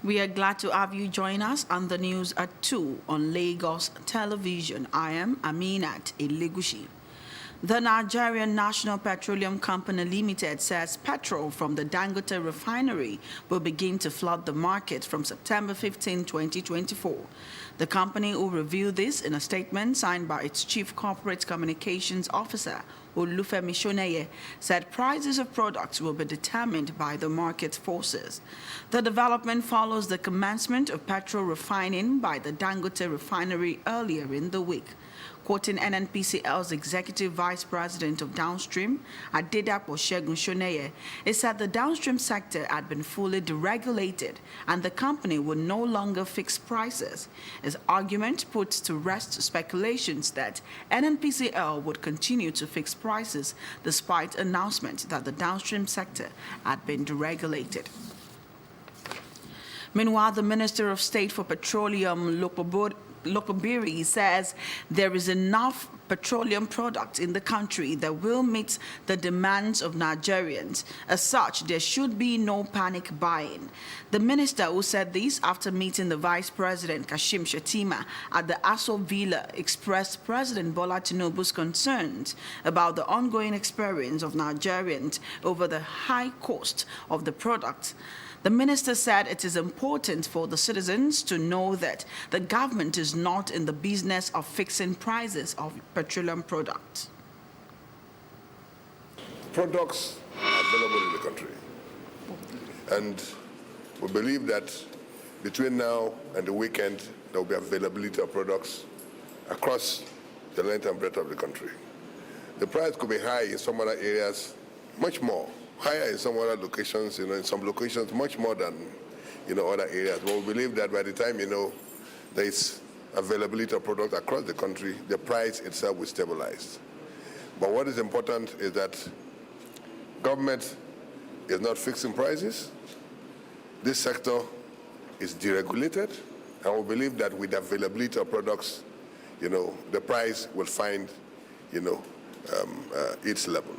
We are glad to have you join us on the news at 2 on Lagos Television. I am Aminat Elegushi. The Nigerian National Petroleum Company Limited says petrol from the Dangote refinery will begin to flood the market from September 15, 2024. The company will reveal this in a statement signed by its Chief Corporate Communications Officer, Olufemi Shoneye, said prices of products will be determined by the market forces. The development follows the commencement of petrol refining by the Dangote refinery earlier in the week. Quoting NNPCL's Executive Vice President of Downstream, Adedapo Segun Shoneye, it said the downstream sector had been fully deregulated and the company would no longer fix prices. His argument puts to rest speculations that NNPCL would continue to fix prices despite announcements that the downstream sector had been deregulated. Meanwhile, the Minister of State for Petroleum, Lokobiri, says there is enough petroleum products in the country that will meet the demands of Nigerians. As such, there should be no panic buying. The minister, who said this after meeting the Vice President Kashim Shettima at the Aso Villa, expressed President Bola Tinubu's concerns about the ongoing experience of Nigerians over the high cost of the product. The minister said it is important for the citizens to know that the government is not in the business of fixing prices of petroleum products. Products are available in the country. And we believe that between now and the weekend, there will be availability of products across the length and breadth of the country. The price could be high in some other areas, much more. Higher in some other locations, in some locations much more than, other areas. But we believe that by the time, there is availability of product across the country, the price itself will stabilize. But what is important is that government is not fixing prices. This sector is deregulated, and we believe that with the availability of products, the price will find, its level.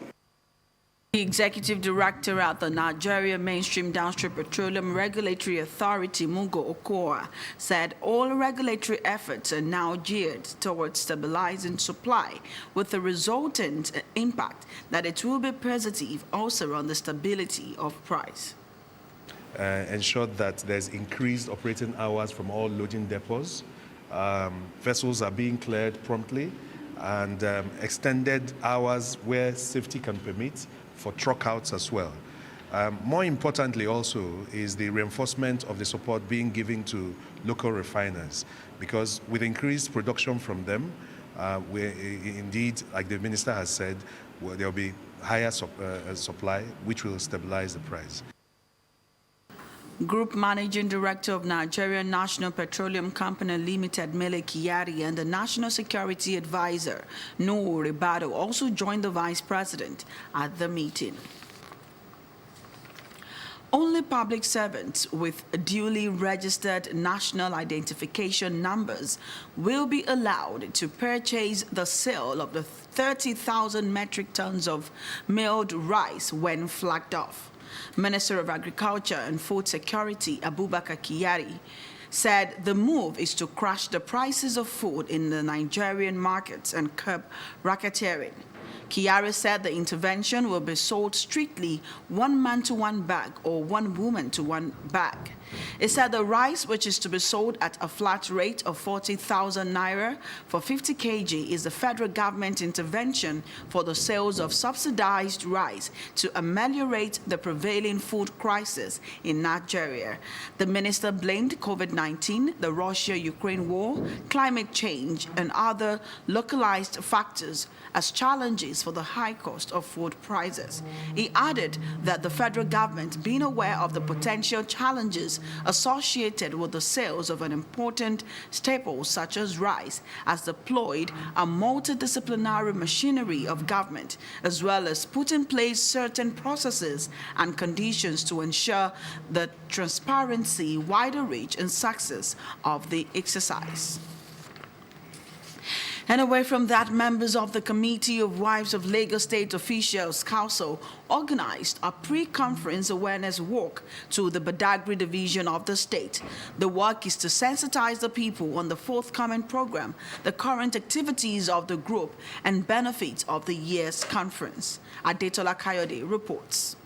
The executive director at the Nigeria Mainstream Downstream Petroleum Regulatory Authority, Mungo Okoa, said all regulatory efforts are now geared towards stabilizing supply, with the resultant impact that it will be positive also on the stability of price. Ensure that there's increased operating hours from all loading depots. Vessels are being cleared promptly, and extended hours where safety can permit for truck outs as well. More importantly also is the reinforcement of the support being given to local refiners, because with increased production from them, indeed, like the minister has said, there will be higher supply, which will stabilize the price. Group Managing Director of Nigerian National Petroleum Company Limited, Mele Kyari, and the National Security Advisor, Nuhu Ribado, also joined the Vice President at the meeting. Only public servants with duly registered national identification numbers will be allowed to purchase the sale of the 30,000 metric tons of milled rice when flagged off. Minister of Agriculture and Food Security, Abubakar Kyari, said the move is to crush the prices of food in the Nigerian markets and curb racketeering. Kyari said the intervention will be sold strictly one man to one bag or one woman to one bag. It said the rice, which is to be sold at a flat rate of 40,000 naira for 50 kg, is the federal government intervention for the sales of subsidized rice to ameliorate the prevailing food crisis in Nigeria. The minister blamed COVID-19, the Russia-Ukraine war, climate change, and other localized factors as challenges for the high cost of food prices. He added that the federal government, being aware of the potential challenges associated with the sales of an important staple such as rice, has deployed a multidisciplinary machinery of government, as well as put in place certain processes and conditions to ensure the transparency, wider reach, and success of the exercise. And away from that, members of the Committee of Wives of Lagos State Officials Council organized a pre-conference awareness walk to the Badagry division of the state. The walk is to sensitize the people on the forthcoming program, the current activities of the group, and benefits of the year's conference. Adetola Kayode reports.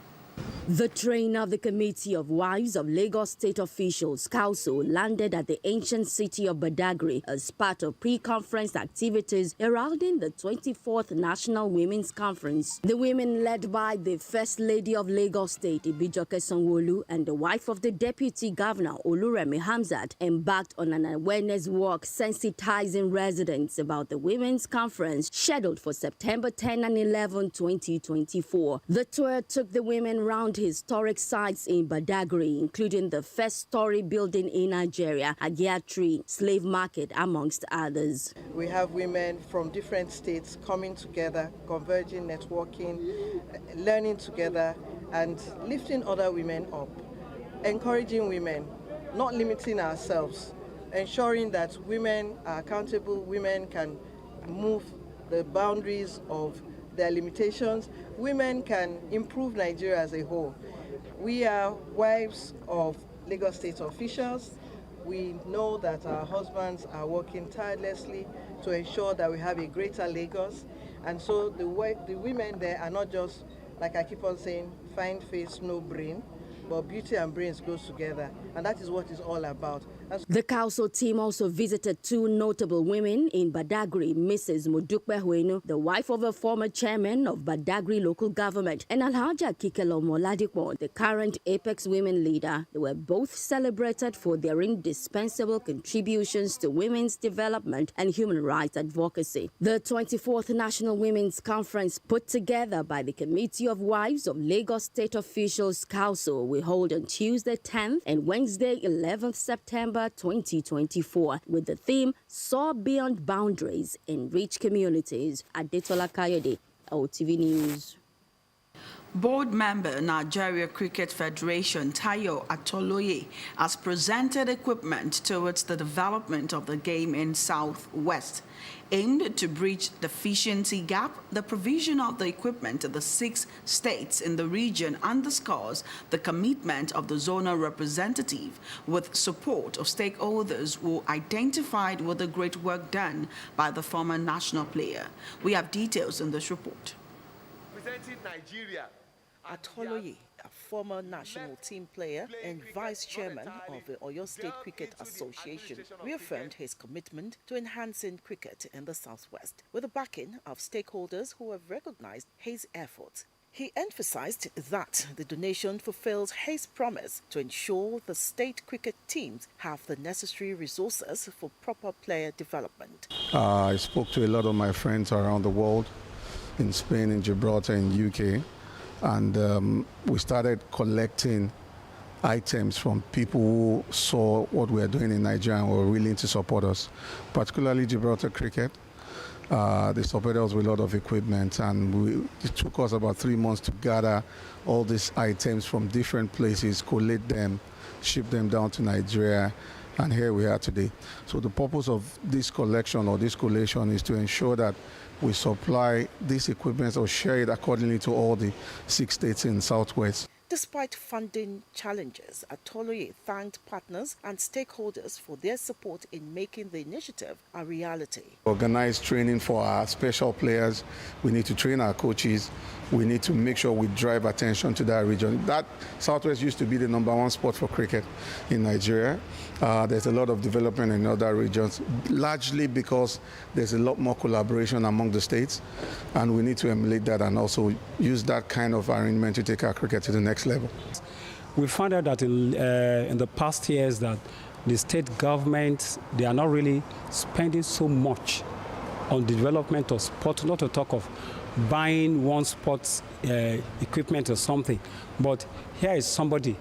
The train of the Committee of Wives of Lagos State Officials Council landed at the ancient city of Badagry as part of pre-conference activities heralding the 24th National Women's Conference. The women, led by the First Lady of Lagos State, Ibijoke Sanwo-Olu, and the wife of the Deputy Governor, Oluremi Hamzat, embarked on an awareness walk sensitizing residents about the Women's Conference scheduled for September 10 and 11, 2024. The tour took the women around historic sites in Badagry, including the first-story building in Nigeria, Agia Slave Market, amongst others. We have women from different states coming together, converging, networking, learning together, and lifting other women up, encouraging women, not limiting ourselves, ensuring that women are accountable, women can move the boundaries of their limitations, women can improve Nigeria as a whole. We are wives of Lagos State officials. We know that our husbands are working tirelessly to ensure that we have a greater Lagos. And so the women there are not just, like I keep on saying, fine face, no brain, but beauty and brains goes together. And that is what it's all about. The council team also visited two notable women in Badagry, Mrs. Modukpe Huenu, the wife of a former chairman of Badagry local government, and Alhaja Kikelo Moladikpo, the current Apex Women leader. They were both celebrated for their indispensable contributions to women's development and human rights advocacy. The 24th National Women's Conference, put together by the Committee of Wives of Lagos State Officials Council, will hold on Tuesday 10th and Wednesday 11th September 2024 with the theme Soar Beyond Boundaries, Enrich Communities. Adetola Kayode, OTV News. Board member Nigeria Cricket Federation Tayo Atoloye has presented equipment towards the development of the game in Southwest. Aimed to bridge the efficiency gap, the provision of the equipment to the 6 states in the region underscores the commitment of the zonal representative with support of stakeholders who identified with the great work done by the former national player. We have details in this report. Presenting Nigeria. Atoloye, a former national team player and vice chairman of the Oyo State Cricket Association, reaffirmed his commitment to enhancing cricket in the Southwest with the backing of stakeholders who have recognized his efforts. He emphasized that the donation fulfills his promise to ensure the state cricket teams have the necessary resources for proper player development. I spoke to a lot of my friends around the world, in Spain, in Gibraltar, in UK. And we started collecting items from people who saw what we are doing in Nigeria and were willing to support us, particularly Gibraltar Cricket. They supported us with a lot of equipment, and it took us about 3 months to gather all these items from different places, collate them, ship them down to Nigeria, and here we are today. So the purpose of this collection or this collation is to ensure that we supply this equipment or share it accordingly to all the 6 states in Southwest. Despite funding challenges, Atoloye thanked partners and stakeholders for their support in making the initiative a reality. Organize training for our special players. We need to train our coaches. We need to make sure we drive attention to that region. That Southwest used to be the #1 sport for cricket in Nigeria. There's a lot of development in other regions, largely because there's a lot more collaboration among the states, and we need to emulate that and also use that kind of arrangement to take our cricket to the next level. We found out that in the past years that the state governments, they are not really spending so much on the development of sport, not to talk of buying one sports equipment or something. But here is somebody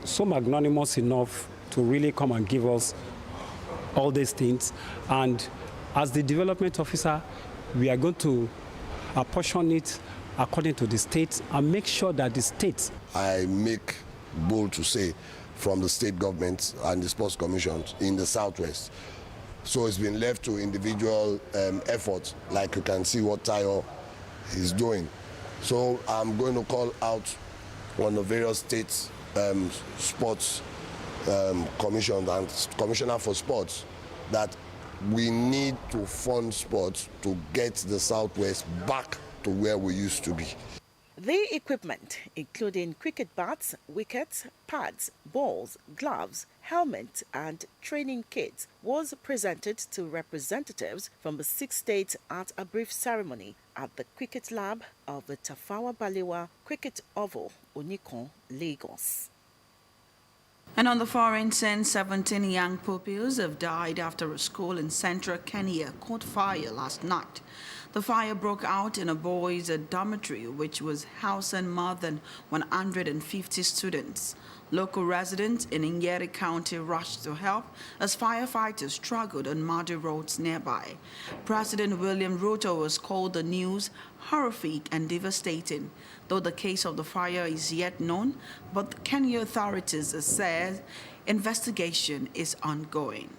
so magnanimous enough to really come and give us all these things. And as the development officer, we are going to apportion it according to the states and make sure that the states. I make bold to say from the state government and the sports commissions in the Southwest, So it's been left to individual effort, like you can see what Tayo is doing. So I'm going to call out on the various states sports commissions and commissioner for sports that we need to fund sports to get the Southwest back to where we used to be. The equipment, including cricket bats, wickets, pads, balls, gloves, helmets, and training kits, was presented to representatives from the 6 states at a brief ceremony at the Cricket Lab of the Tafawa Balewa Cricket Oval, Onikon, Lagos. And on the foreign scene, 17 young pupils have died after a school in central Kenya caught fire last night. The fire broke out in a boys' dormitory, which was housing more than 150 students. Local residents in Nyeri County rushed to help as firefighters struggled on muddy roads nearby. President William Ruto has called the news horrific and devastating, though the case of the fire is yet known, but the Kenya authorities say investigation is ongoing.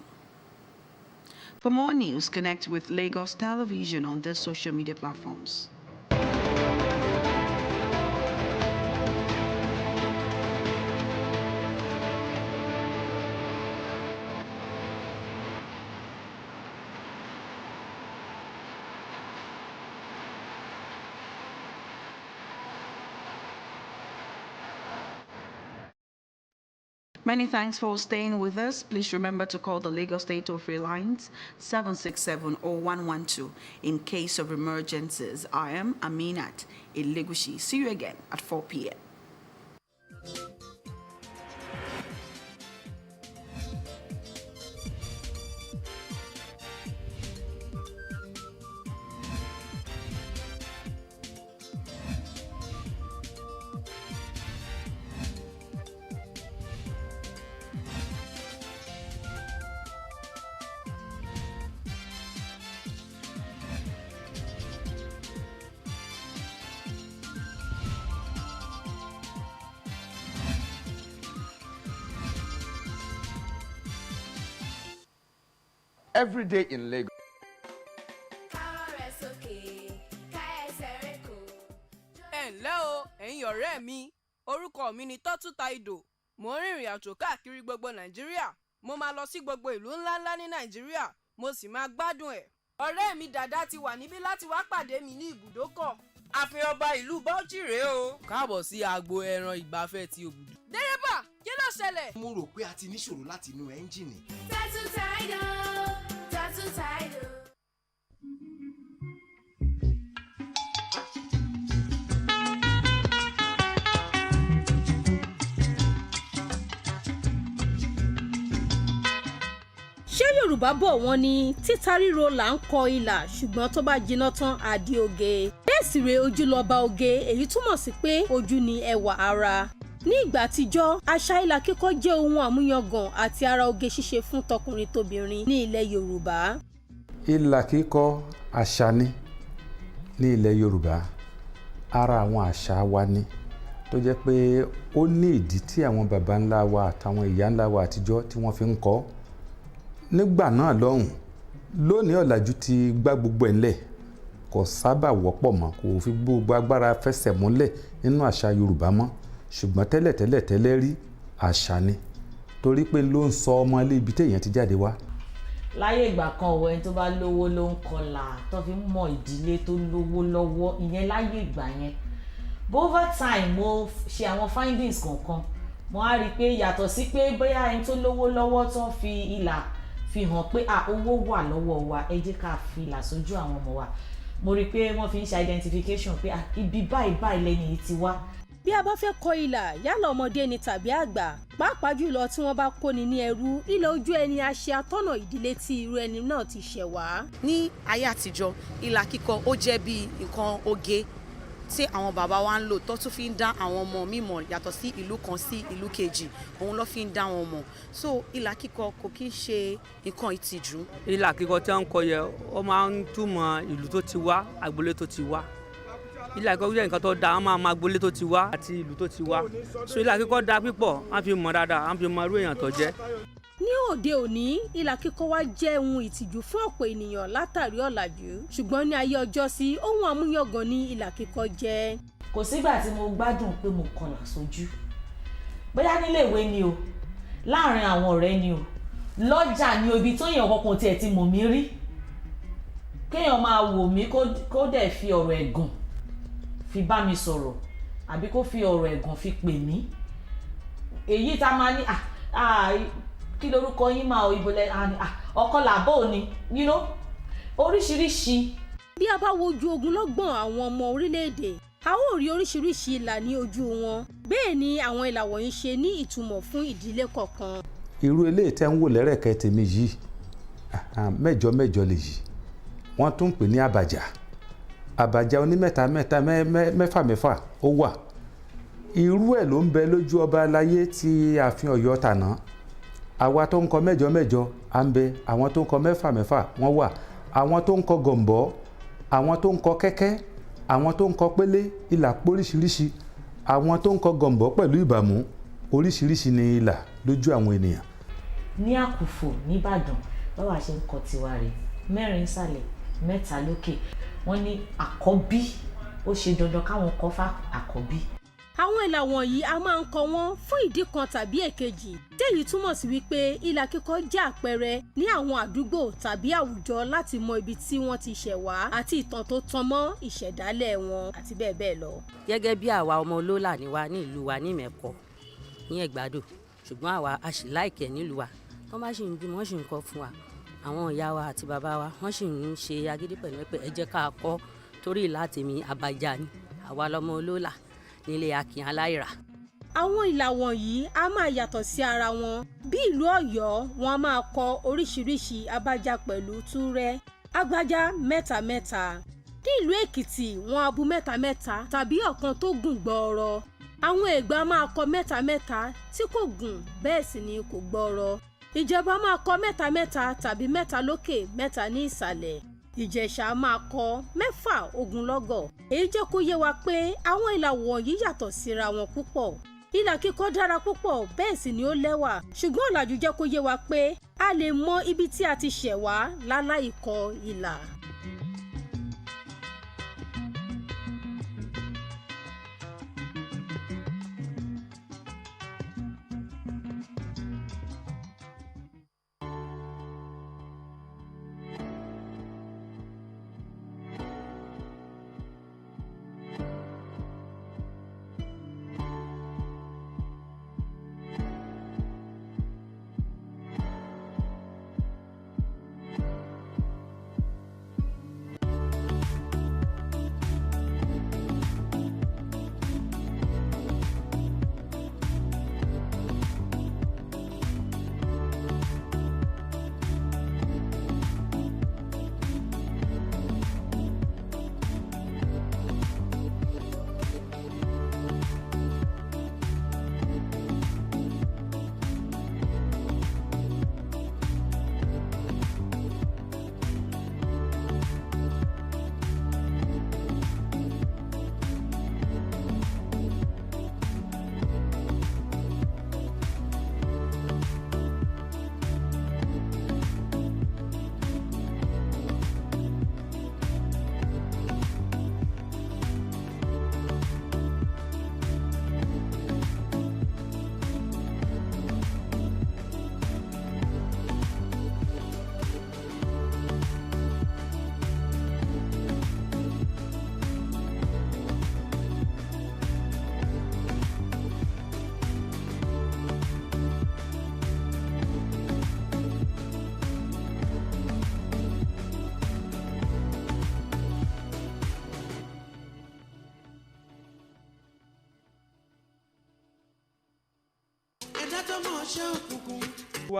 For more news, connect with Lagos Television on their social media platforms. Many thanks for staying with us. Please remember to call the Lagos State toll-free lines 767-0112 in case of emergencies. I am Aminat Elegushi. See you again at 4 p.m. Every day in Lagos. ǹlẹ́ o ẹ̀yin ọ̀rẹ́ mi orúkọ mi ni Tọ́tù Taido mo ń rìnrìn àjò káàkiri gbogbo Nàìjíríà mo máa lọ sí gbogbo ìlú ńláńlá ní Nàìjíríà mo sì máa gbádùn ẹ̀. ọ̀rẹ́ mi Dàda ti wà níbí láti wá pàdé mi ní ibùdókọ̀. ààfin ọba ìlú Bauchi rèé o. káàbọ̀ sí agbo ẹran ìgbafẹ́ ti Òbùdù. dẹ́rẹ́bà kí ló ṣẹlẹ̀. mo rò pé a ti níṣòro láti inú ẹ́ńjìnì. Tọ́tù Taido, Tọ́tù Taido. ṣé Yorùbá bọ̀ wọ́n ní títa ríro là ń kọ ilà ṣùgbọ́n tó bá jiná tán àdí oge. bẹ́ẹ̀ sì rèé ojú lọ́ba oge èyí túmọ̀ sí pé ojú ni ẹwà ara. ní ìgbà àtijọ́ àṣà ìlà kíkọ́ jẹ́ ohun àmúyangàn àti ara oge ṣíṣe fún tọkùnrin tóbìnrin ní ilẹ̀ Yorùbá. ìlà kíkọ́ àṣà ni ní ilẹ̀ Yorùbá ara àwọn àṣà wa ni tó jẹ́ pé ó ní ìdí tí àwọn baba ńlá wa àtàwọn ìyá ńlá wa àtijọ́ tí wọ́n fi ń kọ́ nígbà náà lọ́hùn. lónìí ọ̀làjú ti gbá gbogbo ẹ̀ ńlẹ̀ kò sábà wọ́pọ̀ mọ́ kò fi gbogbo agbára fẹsẹ̀ múlẹ̀ nínú àṣà Yorùbá mọ́ ṣùgbọ́n tẹ́lẹ̀ rí àṣà ni torí pé ló ń sọ ọmọ ilé ibi téèyàn ti jáde wá. láyé ìgbà kan òwe ẹni tó bá lówó ló ń kọlà tó fi ń mọ ìdílé tó lówó lọ́wọ́ ìyẹn láyé ìgbà yẹn but over time mo ṣe àwọn findings kọ̀ọ̀kan mo á rí i pé yàtọ̀ sí pé bóyá ẹni tó lówó lọ́wọ́ tó fi ìlà fi hàn pé owó wà lọ́wọ́ wa ẹ jẹ́ ká fi ìlà sójú àwọn ọmọ wa mo rí i pé wọ́n fi ń ṣe identification pé ibi báyìí lẹ́ni yìí ti wá. bí a bá fẹ́ kọ ìlà yálà ọmọdé ni tàbí àgbà pàápàá jùlọ tí wọ́n bá kóni ní ẹrú ìlà ojú ẹni á ṣe atọ́nà ìdílé tí irú ẹni náà ti ṣẹ̀ wá. ní ayé àtijọ́ ìlà kíkọ ó jẹ́ bí nǹkan oge tí àwọn bàbá wa ń lò tó tún fi ń dá àwọn ọmọ mímọ̀ yàtọ̀ sí ìlú kan sí ìlú kejì òun ló fi ń dá wọn mọ̀ so ìlà kíkọ kò kí ń ṣe nǹkan ìtìjú. ìlà kíkọ tí wọ́n ń kọ yẹ ó máa ń túmọ̀ ìlú tó ti wá agboolé tó ti wá ìlà kíkọ jẹ́ nǹkan tó dáa wọ́n máa agboolé tó ti wá àti ìlú tó ti wá so ìlà kíkọ dáa pípọ̀ wọ́n fi mọ̀ dáadáa wọ́n fi mọ̀ irú èèyàn tó jẹ́. ní òde òní ìlà kíkọ wá jẹ́ ohun ìtìjú fún ọ̀pọ̀ ènìyàn látàrí ọ̀làjú ṣùgbọ́n ní ayé ọjọ́ sí ohun àmúyangàn ní ìlà kíkọ jẹ́. kò sígbà tí mo gbádùn pé mo kọlà sójú bóyá nílé ìwé ni o láàrin àwọn ọ̀rẹ́ ni o lọ́jà ni o ibi tó yàn kankan tiẹ̀ ti mọ̀ mí rí kéèyàn máa wò mí kó dẹ̀ fi ọ̀rọ̀ ẹ̀gàn fi bá mi sọ̀rọ̀ àbí kó fi ọ̀rọ̀ ẹ̀gàn fi pè mí èyí tá a máa ní kí lorúkọ yín máa ìbòlẹ̀ ọkọ làbọ̀ ni oríṣiríṣi. bí a bá wojú ogunlọ́gbọ̀n àwọn ọmọ orílẹ̀-èdè a ó rí oríṣiríṣi ìlà ní ojú wọn bẹ́ẹ̀ ni àwọn ìlà wọ̀nyí ṣe ní ìtumọ̀ fún ìdílé kọ̀ọ̀kan. irú eléyìí tẹ́ ń wò lẹ́rẹ̀kẹ́ tèmi yìí mẹ́jọ lè yìí wọ́n tún ń pè ní àbàjá onímẹ́ta mẹ́fà ó wà irú ẹ̀ ló ń bẹ lójú ọba aláyé tí ààfin Ọ̀yọ́ tàná àwa tó ń kọ mẹ́jọ à ń bẹ àwọn tó ń kọ mẹ́fà wọ́n wà àwọn tó ń kọ gọ̀m̀bọ́ àwọn tó ń kọ kẹ́kẹ́ àwọn tó ń kọ pélé ìlà póríṣiríṣi àwọn tó ń kọ gọ̀m̀bọ́ pẹ̀lú ìbàmú oríṣiríṣi ni ìlà lójú àwọn ènìyàn. ní Àkùfò nìbàdàn báwa ṣe ń kọ tiwa rẹ̀ 4 ìsàlẹ̀ 3 lókè wọ́n ní àkọ́bí ó ṣe dandan káwọn kọ fá àkọ́bí. àwọn ìlà wọ̀nyí a máa ń kọ wọ́n fún ìdí kan tàbí èkejì téyí túmọ̀ sí wípé ìlà kíkọ jẹ́ àpẹẹrẹ ní àwọn àdúgbò tàbí àwùjọ láti mọ ibi tí wọ́n ti ṣẹ̀ wá àti ìtàn tó tan mọ́ ìṣẹ̀dálẹ̀ wọn àti bẹ́ẹ̀ bẹ́ẹ̀ lọ. gẹ́gẹ́ bí àwa ọmọ olólà ni wa ní ìlú wa ní Ìmẹ̀kọ ní Ẹ̀gbádò ṣùgbọ́n àwa a sì láìkẹ́ nílùú wa wọ́n bá sì ń bímọ wọ́n sì ń kọ́ fún wa àwọn ìyá wa àti bàbá wa wọ́n sì ń ṣe agídí pẹ̀lú pé ẹ jẹ́ ká kọ́ torí ìlà tèmi àbàjá ni àwa lọmọ olólà nílé Akin Aláìrà. àwọn ìlà wọ̀nyí a máa yàtọ̀ sí ara wọn bí ìlú Ọ̀yọ́ wọn a máa kọ oríṣiríṣi abájá pẹ̀lú túrẹ́ agbájá 3 ní ìlú Èkìtì wọn a bu 3 tàbí ọ̀kan tó gùn gbọọrọ àwọn Ẹ̀gbá máa kọ 3 tí kò gùn bẹ́ẹ̀ sì ni kò gbọọrọ Ìjẹ̀bú máa kọ 3 tàbí 3 lókè 3 ní ìsàlẹ̀ Ìjẹ̀ṣà máa kọ 6 ogunlọ́gọ̀ èyí jẹ́ kó yé wa pé àwọn ìlà wọ̀nyí yàtọ̀ síra wọn púpọ̀ ìlà kíkọ dára púpọ̀ bẹ́ẹ̀ sì ni ó lẹ́wà ṣùgbọ́n ọ̀làjú jẹ́ kó yé wa pé a lè mọ ibi tí a ti ṣẹ̀ wá láláì kọ ìlà.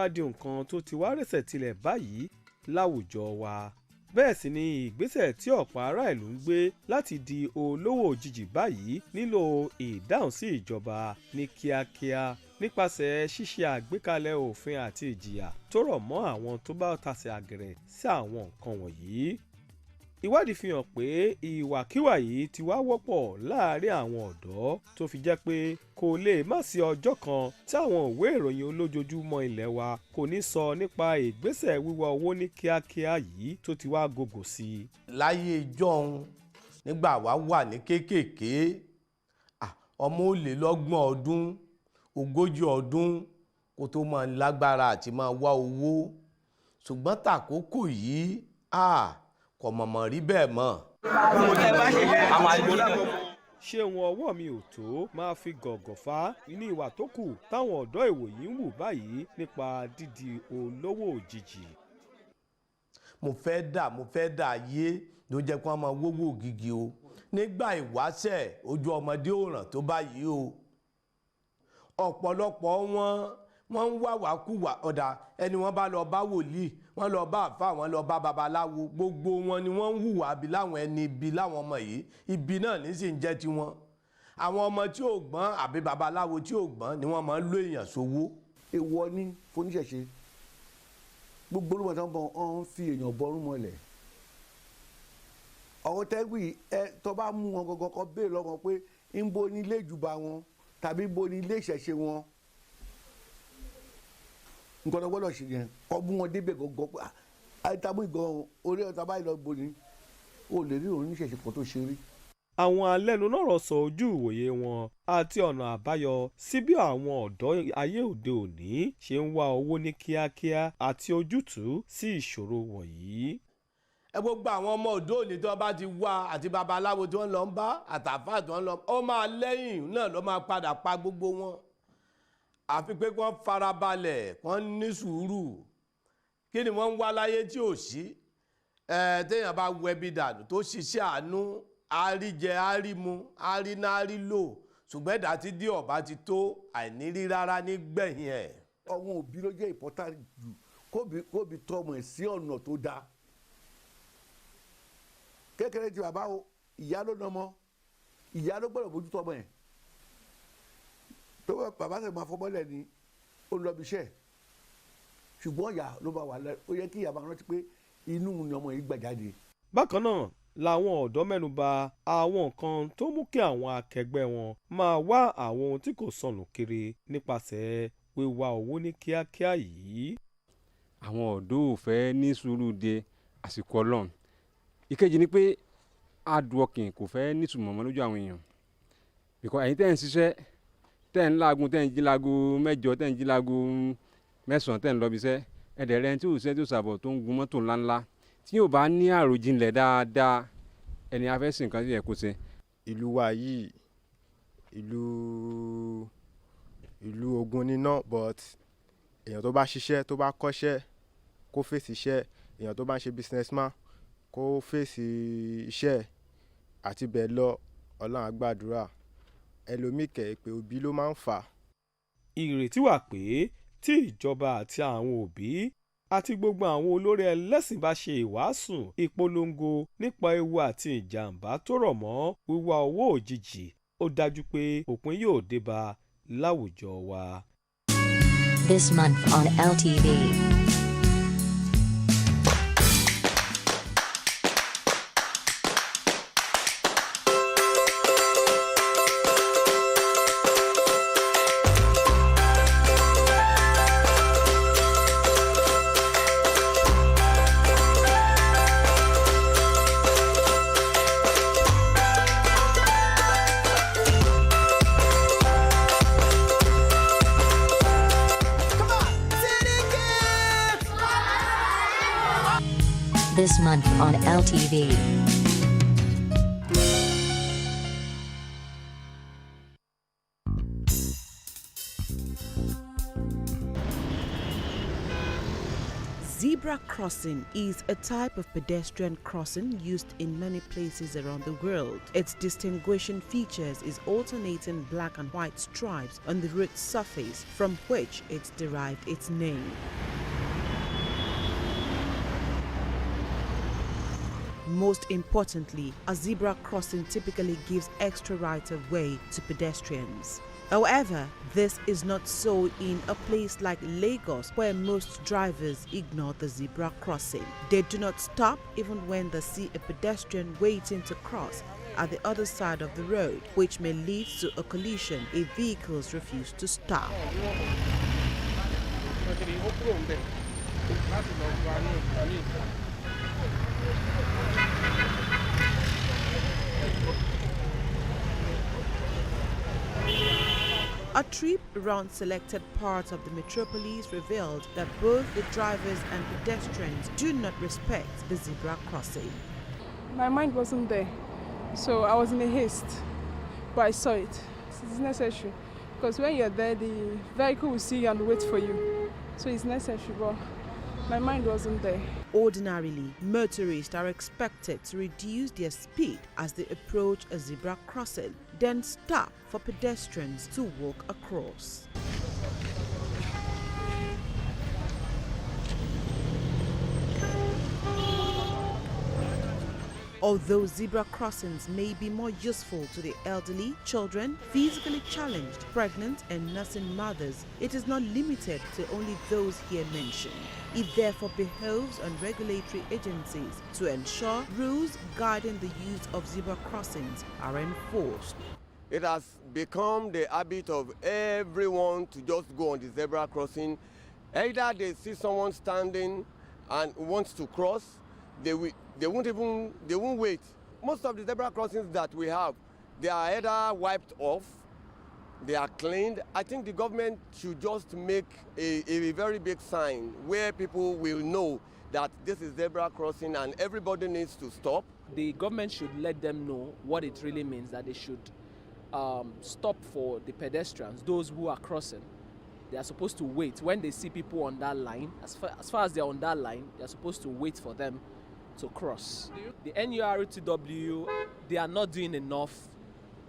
wá di nǹkan tó ti wá rẹ̀sẹ̀ tilẹ̀ báyìí láwùjọ wa bẹ́ẹ̀ sì ni ìgbésẹ̀ tí ọ̀pọ̀ ará ìlú ń gbé láti di olówó òjijì báyìí nílò ìdáhùn sí ìjọba ní kíákíá nípasẹ̀ ṣíṣe àgbékalẹ̀ òfin àti ìjìyà tó rọ̀ mọ́ àwọn tó bá tasẹ̀ àgẹ̀rẹ̀ sí àwọn nǹkan wọ̀nyí. ìwádìí fi hàn pé ìwàkiwà yìí ti wá wọ́pọ̀ láàárín àwọn ọ̀dọ́ tó fi jẹ́ pé kò lè má sí ọjọ́ kan tí àwọn ìwé ìròyìn olójoojúmọ́ ilé wa kò ní sọ nípa ìgbésẹ̀ wíwá owó ní kíákíá yìí tó ti wá gògò sí i. láyé ìjọ́un nígbà wá wà ní kéékèèké ọmọ ó lé lọ́gbọ̀n ọdún 40 ọdún kó tó máa lágbára àti máa wá owó ṣùgbọ́n tàkókò yìí kò mọ̀mọ́ rí bẹ́ẹ̀ mọ́. ṣé wọn ọwọ́ mi ò tó máa fi gọ̀gọ̀ fá ní ìwà tó kù táwọn ọ̀dọ́ ìwòyí ń wù báyìí nípa dídi olówó òjijì. mo fẹ́ dà ayé ló jẹ́ kí wọ́n máa wówó ògìgì o nígbà ìwáṣẹ̀ ojú ọmọdé ò ràn tó báyìí o ọ̀pọ̀lọpọ̀ wọ́n ń wá wákùwà ọ̀dà ẹni wọ́n bá lọ bá wòlíì wọ́n lọ bá àfà wọ́n lọ bá babaláwo gbogbo wọn ni wọ́n ń hùwà bí láwọn ẹni ibi láwọn ọmọ yìí ibi náà ní sì ń jẹ́ tiwọn àwọn ọmọ tí ò gbọ́n àbí babaláwo tí ò gbọ́n ni wọ́n máa ń lo èèyàn sówó. èèwọ̀ ni foníṣẹ̀ṣe gbogbo olúmọ̀ tó ń bọ̀ ọ́n fi èèyàn bọ́rún mọ́lẹ̀ ọ̀rọ̀ tẹ́gbì tó bá mú wọn gangan kan béèrè lọ́wọ́ pé ń bo ní ilé ìjùbà wọn tàbí bo ní ilé ìṣẹ̀ṣe wọn nǹkan tó gbọ́dọ̀ ṣe yẹn kọ́ mú wọn débẹ̀ gangan pé àìtàmú ìgan orí ọ̀tá báyìí lọ bo ni o lè rí oníṣẹ̀ṣe kan tó ṣe rí. àwọn alẹ́nulọ́rọ̀ sọ ojú ìwòye wọn àti ọ̀nà àbáyọ sí bí àwọn ọ̀dọ́ ayé òde òní ṣe ń wá owó ní kíákíá àti ojútùú sí ìṣòro wọ̀nyí. gbogbo àwọn ọmọ òde òní tó bá ti wá àti babaláwo tí wọ́n lọ ń bá àtàfà tí wọ́n lọ ó máa lẹ́yìn náà ló máa padà pa gbogbo wọn àfi pé wọ́n farabalẹ̀ wọ́n ní sùúrù kí ni wọ́n ń wá láyé tí ò sí téèyàn bá wẹbi dànù tó ṣiṣẹ́ àánú àríjẹ àrímu àríná àrílò ṣùgbọ́n ẹ̀dá tí dí ọ̀bá ti tó àìnírí rárá nígbẹ̀yìn ẹ̀. ọmọ òbí ló jẹ́ important jù kóbi tọmọ ẹ̀ sí ọ̀nà tó dáa kékeré ti bàbá o ìyá ló nọmọ ìyá ló gbọ́dọ̀ bójú tọmọ ẹ̀ tó bàbá sẹ̀ máa fọmọ́lẹ̀ ni ó lọ bí iṣẹ́ ṣùgbọ́n ìyá ló bá wà lẹ́ ó yẹ kí ìyá máa rántí pé inú ni ọmọ yìí gbà jáde. bákan náà làwọn ọ̀dọ́ mẹ́nuba àwọn nǹkan tó mú kí àwọn akẹgbẹ́ wọn máa wá àwọn ohun tí kò sọnù kiri nípasẹ̀ wíwá owó ní kíákíá yìí. àwọn ọ̀dọ́ ò fẹ́ ní sùúrù de àsìkò ọlọ́run ìkejì ni pé hardworking kò fẹ́ nítumọ̀ mọ́ lójú àwọn èèyàn because ẹ̀yin tẹ́ ń ṣiṣẹ́ tẹ́ ń láagun tẹ́ ń jí láago 8 tẹ́ ń jí láago 9 tẹ́ ń lọ bí iṣẹ́ ẹ̀dẹ̀ rẹ̀ tí ò ṣiṣẹ́ tí ò ṣàbọ̀ tó ń gun mọ́tò ńláńlá tí yóò bá ní àròjinlẹ̀ dáadáa ẹni afẹ́sìn nǹkan tí yẹ kó ṣe. ìlú wa yìí ìlú ogun níná but èèyàn tó bá ṣiṣẹ́ tó bá kọ́ṣẹ́ kó fèsì iṣẹ́ èèyàn tó bá ń ṣe businessman kó fèsì iṣẹ́ àti bẹ́ẹ̀ lọ ọlọ́run á gbàdúrà ẹlòmíì kẹ̀ pé òbí ló máa ń fà. ìrètí wà pé tí ìjọba àti àwọn òbí àti gbogbo àwọn olórí ẹlẹ́sìn bá ṣe ìwàásù ìpolongo nípa ewu àti ìjàmbá tó rọ̀ mọ́ wíwá owó òjijì ó dájú pé òpin yóò dé bá láwùjọ wa. This month on LTV. This month on LTV. Zebra crossing is a type of pedestrian crossing used in many places around the world. Its distinguishing features is alternating black and white stripes on the road surface, from which it derived its name. Most importantly, a zebra crossing typically gives extra right of way to pedestrians. However, this is not so in a place like Lagos, where most drivers ignore the zebra crossing. They do not stop even when they see a pedestrian waiting to cross at the other side of the road, which may lead to a collision if vehicles refuse to stop. A trip around selected parts of the metropolis revealed that both the drivers and pedestrians do not respect the zebra crossing. My mind wasn't there, so I was in a haste, but I saw it. It's necessary, because when you're there, the vehicle will see you and wait for you, so it's necessary, but my mind wasn't there. Ordinarily, motorists are expected to reduce their speed as they approach a zebra crossing, then stop for pedestrians to walk across. Although zebra crossings may be more useful to the elderly, children, physically challenged, pregnant and nursing mothers, it is not limited to only those here mentioned. It therefore behoves on regulatory agencies to ensure rules guiding the use of zebra crossings are enforced. It has become the habit of everyone to just go on the zebra crossing. Either they see someone standing and wants to cross, they won't wait. Most of the zebra crossings that we have, they are either wiped off, they are cleaned. I think the government should just make a very big sign where people will know that this is zebra crossing and everybody needs to stop. The government should let them know what it really means, that they should stop for the pedestrians, those who are crossing. They are supposed to wait. When they see people on that line, as far as they're on that line, they are supposed to wait for them to cross. The NURTW, they are not doing enough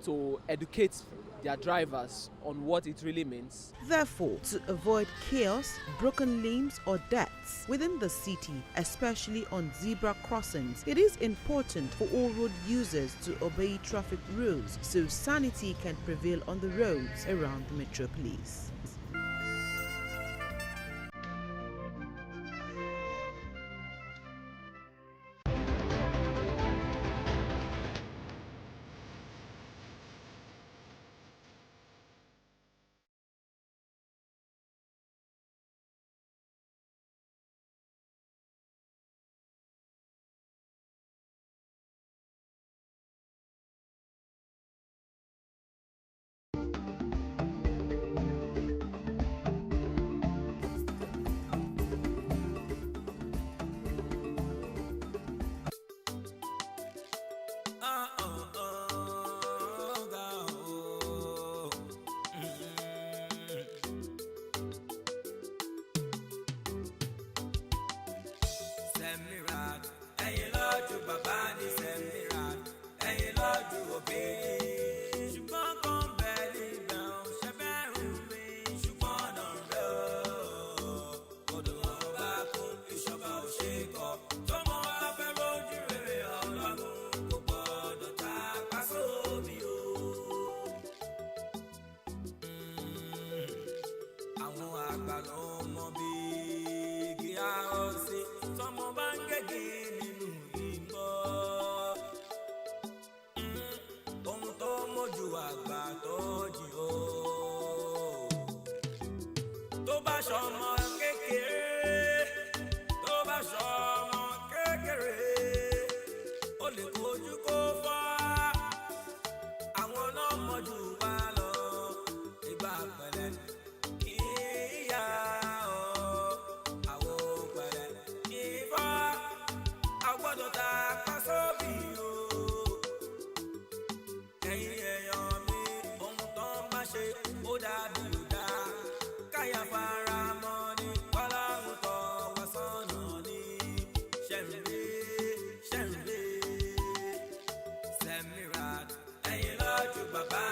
to educate their drivers on what it really means. Therefore, to avoid chaos, broken limbs or deaths within the city, especially on zebra crossings, it is important for all road users to obey traffic rules so sanity can prevail on the roads around the metropolis. Semirat, ẹ̀yin lọ́jú bàbá.